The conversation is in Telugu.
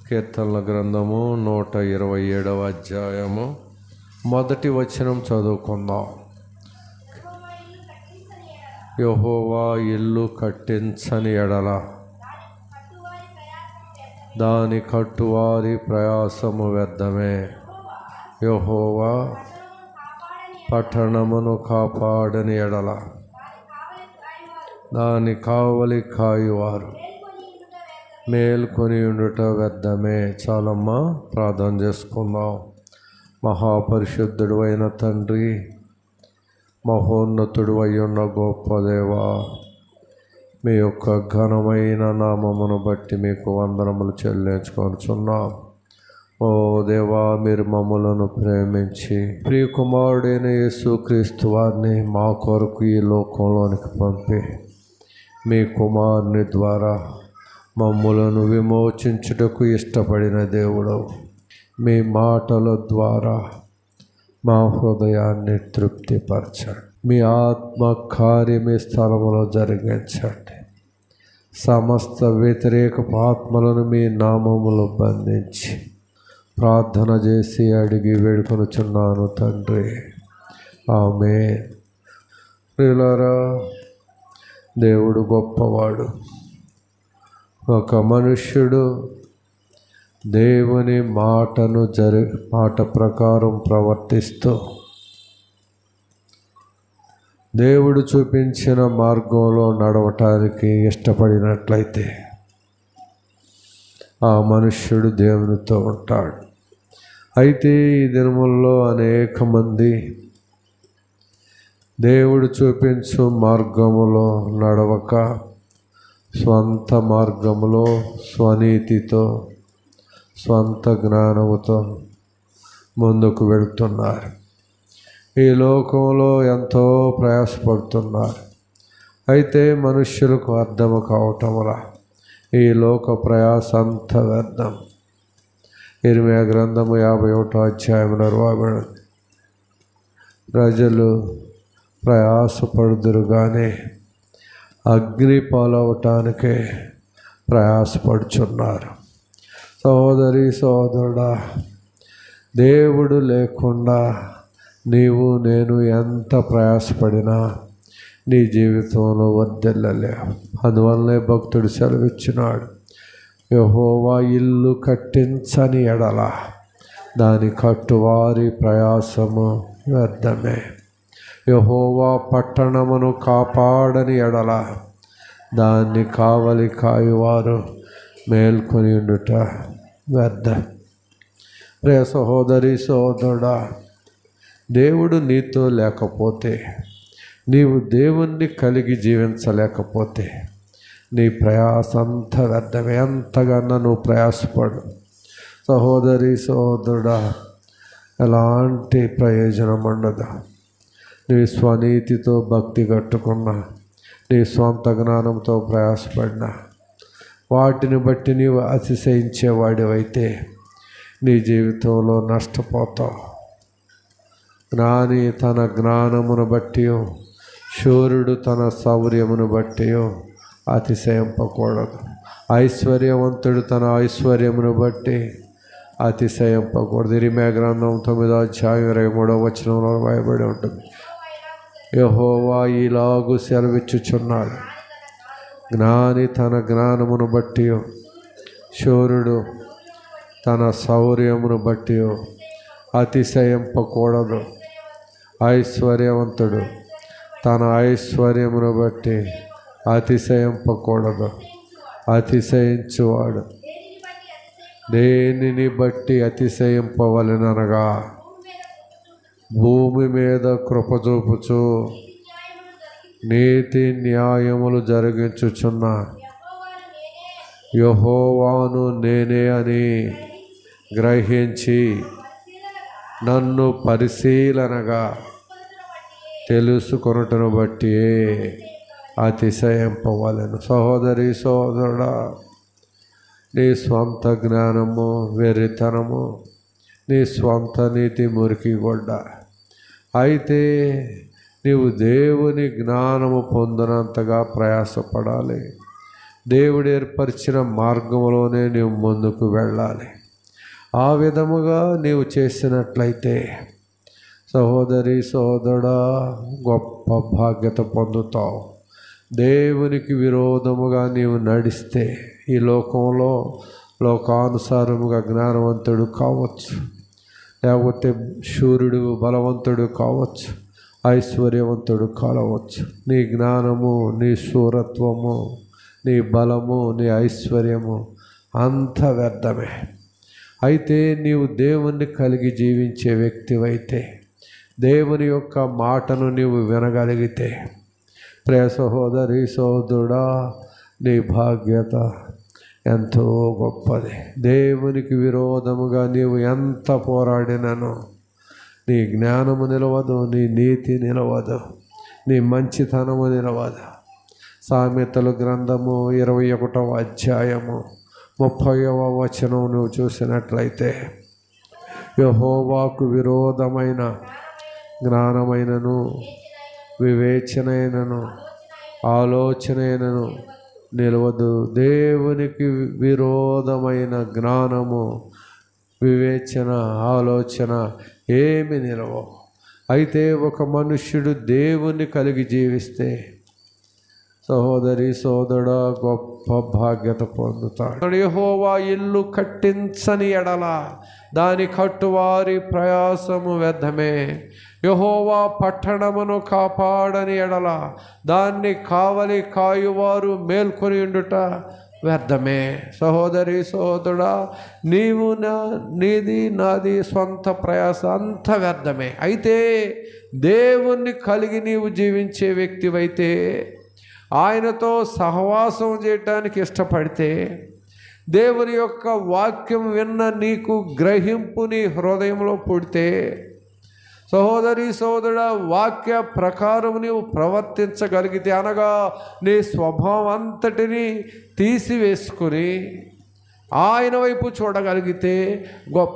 కీర్తనల గ్రంథము 127వ అధ్యాయము మొదటి వచనం చదువుకుందాం. యెహోవా ఇల్లు కట్టించని ఎడల దాని కట్టువారి ప్రయాసము వ్యర్థమే. యెహోవా పట్టణమును కాపాడని ఎడల దాని కావలి కాయువారు మేల్కొని ఉండుట వ్యర్థమే. చాలమ్మా, ప్రార్థన చేసుకుందాం. మహాపరిశుద్ధుడు అయిన తండ్రి, మహోన్నతుడు అయ్యున్న గొప్ప దేవా, మీ యొక్క ఘనమైన నామమును బట్టి మీకు వందనములు చెల్లించుకొనుచున్నాం. ఓ దేవా, మీరు మమ్ములను ప్రేమించి ప్రియకుమారుడైన యేసుక్రీస్తు వారిని మా కొరకు ఈ లోకంలోనికి పంపి మీ కుమారుని ద్వారా మమ్ములను విమోచించుటకు ఇష్టపడిన దేవుడవు. మీ మాటల ద్వారా మా హృదయాన్ని తృప్తిపరచండి. మీ ఆత్మ కార్యమే స్థలములో జరిగించండి. సమస్త వ్యతిరేక ఆత్మలను మీ నామములో బంధించి ప్రార్థన చేసి అడిగి వేడుకొనుచున్నాను తండ్రి, ఆమేన్. ప్రియులారా, దేవుడు గొప్పవాడు. ఒక మనుష్యుడు దేవుని మాట ప్రకారం ప్రవర్తిస్తూ దేవుడు చూపించిన మార్గంలో నడవటానికి ఇష్టపడినట్లయితే ఆ మనుష్యుడు దేవునితో ఉంటాడు. అయితే ఈ దినముల్లో అనేక మంది దేవుడు చూపించు మార్గములో నడవక స్వంత మార్గములో స్వనీతితో స్వంత జ్ఞానముతో ముందుకు వెళుతున్నారు. ఈ లోకంలో ఎంతో ప్రయాసపడుతున్నారు. అయితే మనుష్యులకు అర్థము కావటములా ఈ లోక ప్రయాస అంత వ్యర్థం. ఇర్మీయా గ్రంథము 51వ అధ్యాయమున రాయబడింది, ప్రజలు ప్రయాసపడుదురు కానీ అగ్ని పాలవటానికే ప్రయాసపడుచున్నారు. సహోదరి సహోదరుడా, దేవుడు లేకుండా నీవు నేను ఎంత ప్రయాసపడినా నీ జీవితంలో వర్ధిల్లలేవు. అందువల్లనే భక్తుడు సెలవిచ్చినాడు, యెహోవా ఇల్లు కట్టించని ఎడల దాని కట్టువారి ప్రయాసము వ్యర్థమే. యెహోవా పట్టణమును కాపాడని ఎడల దాన్ని కావలి కాయువారు మేల్కొని ఉండుట వ్యర్థం. ప్రియ సహోదరి సహోదరుడా, దేవుడు నీతో లేకపోతే, నీవు దేవుణ్ణి కలిగి జీవించలేకపోతే నీ ప్రయాస అంత వ్యర్థమే. ఎంతగానో నువ్వు ప్రయాసపడు సహోదరి సహోదరుడా, ఎలాంటి ప్రయోజనం ఉండదు. నీ స్వనీతితో భక్తి కట్టుకున్నా, నీ స్వంత జ్ఞానంతో ప్రయాసపడినా, వాటిని బట్టి నీవు అతిశయించేవాడివైతే నీ జీవితంలో నష్టపోతావు. జ్ఞాని తన జ్ఞానమును బట్టి, శూరుడు తన శౌర్యమును బట్టి అతిశయింపకూడదు. ఐశ్వర్యవంతుడు తన ఐశ్వర్యమును బట్టి అతిశయింపకూడదు. ఇర్మీయా గ్రంథం 9వ అధ్యాయం 23వ వచనంలో రాయబడి ఉంటుంది. యెహోవా ఇలాగు సెలవిచ్చుచున్నాడు, జ్ఞాని తన జ్ఞానమును బట్టి, శూరుడు తన శౌర్యమును బట్టి అతిశయింపకూడదు. ఐశ్వర్యవంతుడు తన ఐశ్వర్యమును బట్టి అతిశయింపకూడదు. అతిశయించువాడు దేనిని బట్టి అతిశయింపవలెననగా, భూమి మీద కృప చూపుచు నీతి న్యాయములు జరిగించుచున్న యెహోవాను నేనే అని గ్రహించి నన్ను పరిశీలనగా తెలుసుకొనుటను బట్టి అతిశయింపవలెను. సహోదరి సహోదరుడా, నీ స్వంత జ్ఞానము వెర్రితనము, నీ స్వంత నీతి మురికి గొడ్డ. అయితే నీవు దేవుని జ్ఞానము పొందినంతగా ప్రయాసపడాలి. దేవుడు ఏర్పరిచిన మార్గంలోనే నీవు ముందుకు వెళ్ళాలి. ఆ విధముగా నీవు చేసినట్లయితే సహోదరి సహోదరుడా గొప్ప భాగ్యత పొందుతావు. దేవునికి విరోధముగా నీవు నడిస్తే ఈ లోకంలో లోకానుసారముగా జ్ఞానవంతుడు కావచ్చు, లేకపోతే శూరుడు బలవంతుడు కావచ్చు, ఐశ్వర్యవంతుడు కావచ్చు. నీ జ్ఞానము, నీ శూరత్వము, నీ బలము, నీ ఐశ్వర్యము అంత వ్యర్థమే. అయితే నీవు దేవుణ్ణి కలిగి జీవించే వ్యక్తివైతే, దేవుని యొక్క మాటను నీవు వినగలిగితే, ప్రియ సహోదరి సహోదరుడా నీ భాగ్యత ఎంతో గొప్పది. దేవునికి విరోధముగా నీవు ఎంత పోరాడినను నీ జ్ఞానము నిలవదు, నీ నీతి నిలవదు, నీ మంచితనము నిలవదు. సామెతల గ్రంథము 21వ అధ్యాయము 30వ వచనం నువ్వు చూసినట్లయితే, యెహోవాకు విరోధమైన జ్ఞానమైనను వివేచనైనను ఆలోచనైనను నిలవదు. దేవునికి విరోధమైన జ్ఞానము, వివేచన, ఆలోచన ఏమి నిలవవు. అయితే ఒక మనుష్యుడు దేవుని కలిగి జీవిస్తే సహోదరి సోదరుడా గొప్ప భాగ్యత పొందుతాడు. యెహోవా ఇల్లు కట్టించని ఎడల దాని కట్టువారి ప్రయాసము వ్యర్థమే. యెహోవా పట్టణమును కాపాడని ఎడల దాన్ని కావలి కాయువారు మేల్కొని ఉండుట వ్యర్థమే. సహోదరి సహోదరుడా నీది నాది సొంత ప్రయాస అంత వ్యర్థమే. అయితే దేవుణ్ణి కలిగి నీవు జీవించే వ్యక్తివైతే, ఆయనతో సహవాసం చేయటానికి ఇష్టపడితే, దేవుని యొక్క వాక్యం విన్న నీకు గ్రహింపు నీ హృదయంలో పుడితే, సహోదరి సహోదరుడా వాక్య ప్రకారం నీవు ప్రవర్తించగలిగితే, అనగా నీ స్వభావం అంతటిని తీసివేసుకుని ఆయన వైపు చూడగలిగితే గొప్ప